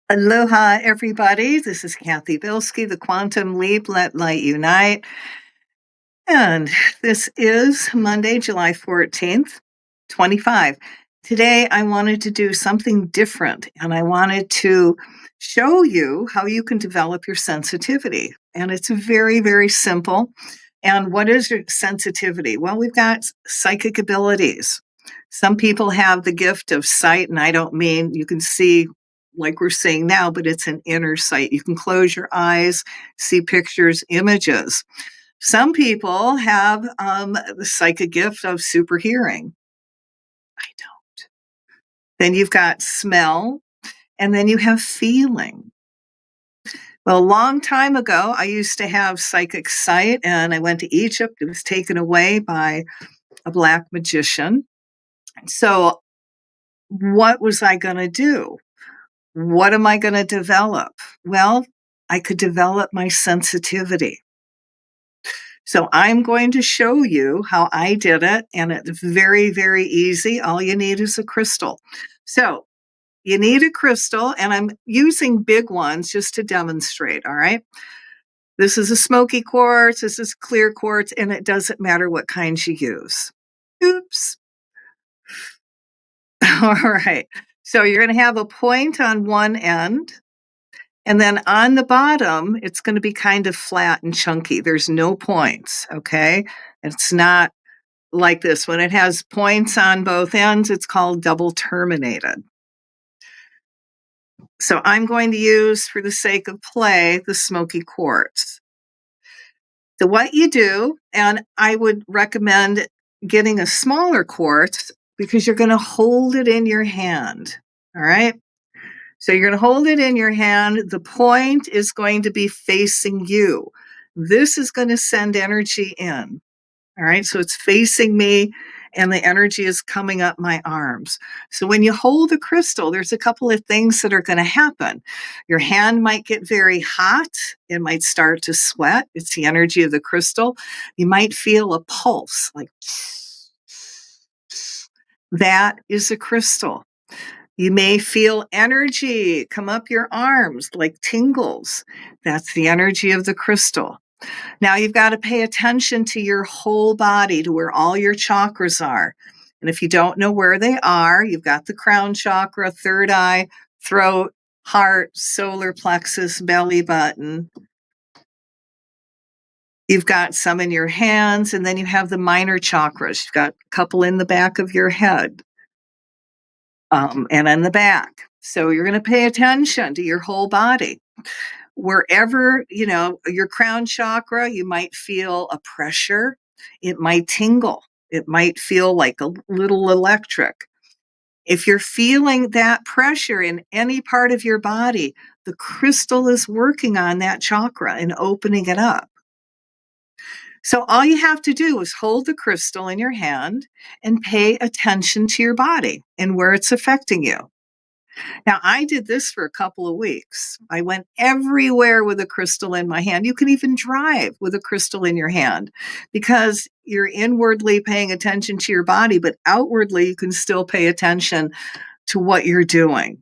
Aloha, everybody. This is Cathy Bilsky, the Quantum Leap, Let Light Unite. And this is Monday, July 14th, 25. Today, I wanted to do something different, and I wanted to show you how you can develop your sensitivity. And it's very, very simple. And what is your sensitivity? Well, we've got psychic abilities. Some people have the gift of sight, and I don't mean you can see like we're seeing now, but it's an inner sight. You can close your eyes, see pictures, images. Some people have the psychic gift of super hearing. I don't. Then you've got smell, and then you have feeling. Well, a long time ago, I used to have psychic sight, and I went to Egypt. It was taken away by a black magician. So, what was I going to do? What am I going to develop? Well, I could develop my sensitivity. So I'm going to show you how I did it, and it's very, very easy. All you need is a crystal. So you need a crystal, and I'm using big ones just to demonstrate, all right? This is a smoky quartz, this is clear quartz, and it doesn't matter what kinds you use. Oops. All right. So you're going to have a point on one end, and then on the bottom, it's going to be kind of flat and chunky. There's no points, okay? It's not like this. When it has points on both ends, it's called double terminated. So I'm going to use, for the sake of play, the smoky quartz. So what you do, and I would recommend getting a smaller quartz because you're going to hold it in your hand, all right? So you're going to hold it in your hand. The point is going to be facing you. This is going to send energy in. All right. So it's facing me and the energy is coming up my arms. So when you hold the crystal, there's a couple of things that are going to happen. Your hand might get very hot. It might start to sweat. It's the energy of the crystal. You might feel a pulse like that is a crystal. You may feel energy come up your arms like tingles. That's the energy of the crystal. Now you've got to pay attention to your whole body, to where all your chakras are. And if you don't know where they are, you've got the crown chakra, third eye, throat, heart, solar plexus, belly button. You've got some in your hands, and then you have the minor chakras. You've got a couple in the back of your head. And on the back. So you're going to pay attention to your whole body. Wherever, your crown chakra, you might feel a pressure. It might tingle. It might feel like a little electric. If you're feeling that pressure in any part of your body, the crystal is working on that chakra and opening it up. So all you have to do is hold the crystal in your hand and pay attention to your body and where it's affecting you. Now, I did this for a couple of weeks. I went everywhere with a crystal in my hand. You can even drive with a crystal in your hand because you're inwardly paying attention to your body, but outwardly you can still pay attention to what you're doing.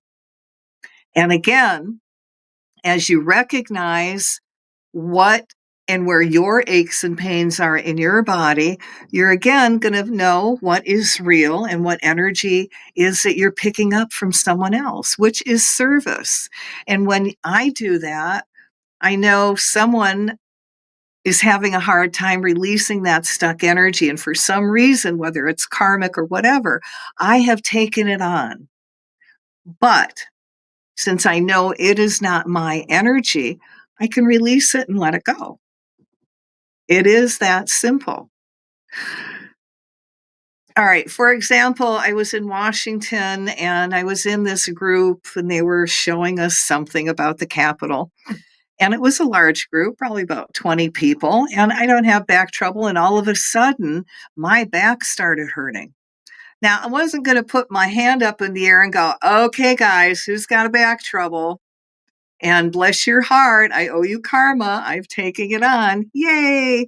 And again, as you recognize what and where your aches and pains are in your body, you're again going to know what is real and what energy is that you're picking up from someone else, which is service. And when I do that, I know someone is having a hard time releasing that stuck energy. And for some reason, whether it's karmic or whatever, I have taken it on. But since I know it is not my energy, I can release it and let it go. It is that simple. All right. For example, I was in Washington and I was in this group and they were showing us something about the Capitol. And it was a large group, probably about 20 people. And I don't have back trouble. And all of a sudden, my back started hurting. Now, I wasn't going to put my hand up in the air and go, okay, guys, who's got a back trouble? And bless your heart, I owe you karma. I've taken it on. Yay.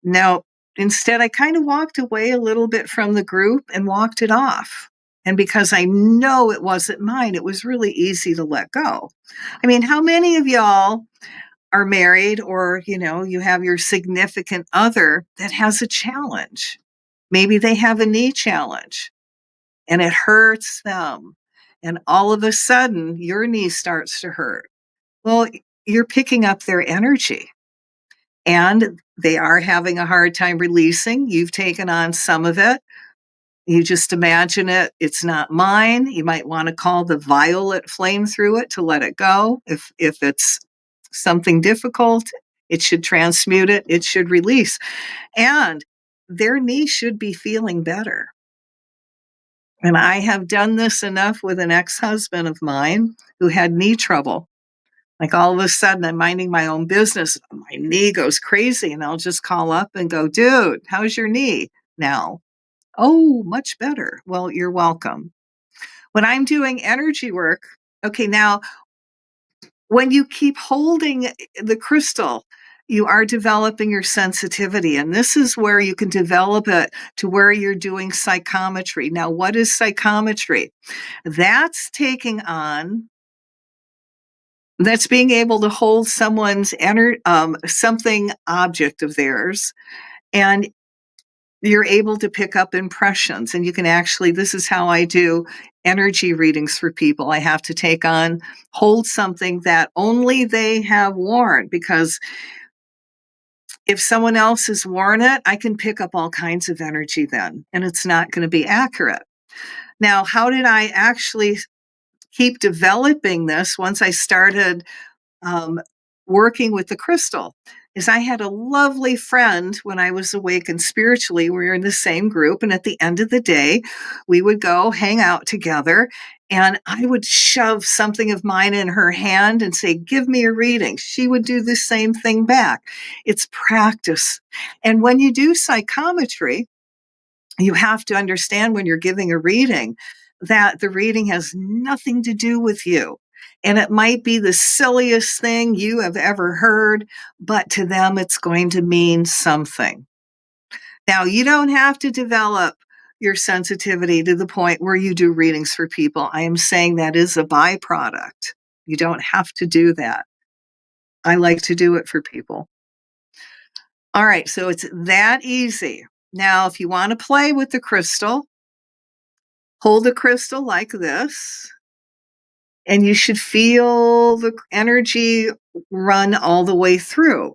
No, instead, I kind of walked away a little bit from the group and walked it off. And because I know it wasn't mine, it was really easy to let go. I mean, how many of y'all are married or, you have your significant other that has a challenge? Maybe they have a knee challenge and it hurts them. And all of a sudden, your knee starts to hurt. Well, you're picking up their energy and they are having a hard time releasing. You've taken on some of it. You just imagine it. It's not mine. You might want to call the violet flame through it to let it go. If it's something difficult, it should transmute it. It should release. And their knee should be feeling better. And I have done this enough with an ex-husband of mine who had knee trouble. Like all of a sudden, I'm minding my own business. My knee goes crazy, and I'll just call up and go, dude, how's your knee now? Oh, much better. Well, you're welcome. When I'm doing energy work, okay, now when you keep holding the crystal, you are developing your sensitivity. And this is where you can develop it to where you're doing psychometry. Now, what is psychometry? That's that's being able to hold someone's something object of theirs, and you're able to pick up impressions. And you can actually, this is how I do energy readings for people. I have to hold something that only they have worn, because if someone else has worn it, I can pick up all kinds of energy then, and it's not going to be accurate. Now, how did I actually keep developing this once I started um, working with the crystal? Is I had a lovely friend when I was awakened spiritually. We were in the same group, and at the end of the day, we would go hang out together, and I would shove something of mine in her hand and say, give me a reading. She would do the same thing back. It's practice. And when you do psychometry, you have to understand when you're giving a reading that the reading has nothing to do with you. And it might be the silliest thing you have ever heard, but to them, it's going to mean something. Now, you don't have to develop your sensitivity to the point where you do readings for people. I am saying that is a byproduct. You don't have to do that. I like to do it for people. All right, so it's that easy. Now, if you want to play with the crystal, hold the crystal like this, and you should feel the energy run all the way through.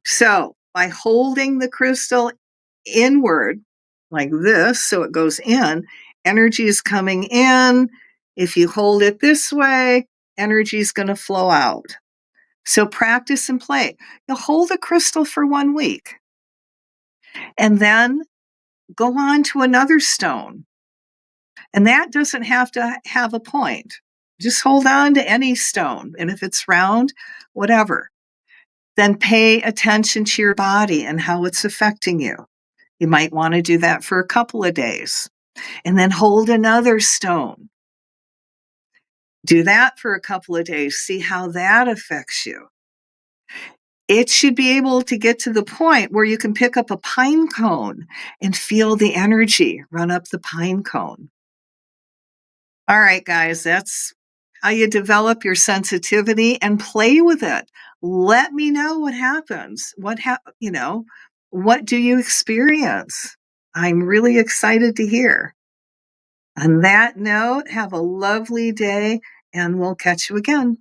So by holding the crystal inward like this, so it goes in, energy is coming in. If you hold it this way, energy is going to flow out. So practice and play. You'll hold the crystal for 1 week and then go on to another stone. And that doesn't have to have a point. Just hold on to any stone. And if it's round, whatever. Then pay attention to your body and how it's affecting you. You might want to do that for a couple of days. And then hold another stone. Do that for a couple of days. See how that affects you. It should be able to get to the point where you can pick up a pine cone and feel the energy run up the pine cone. All right, guys, that's how you develop your sensitivity and play with it. Let me know what happens. What do you experience? I'm really excited to hear. On that note, have a lovely day, and we'll catch you again.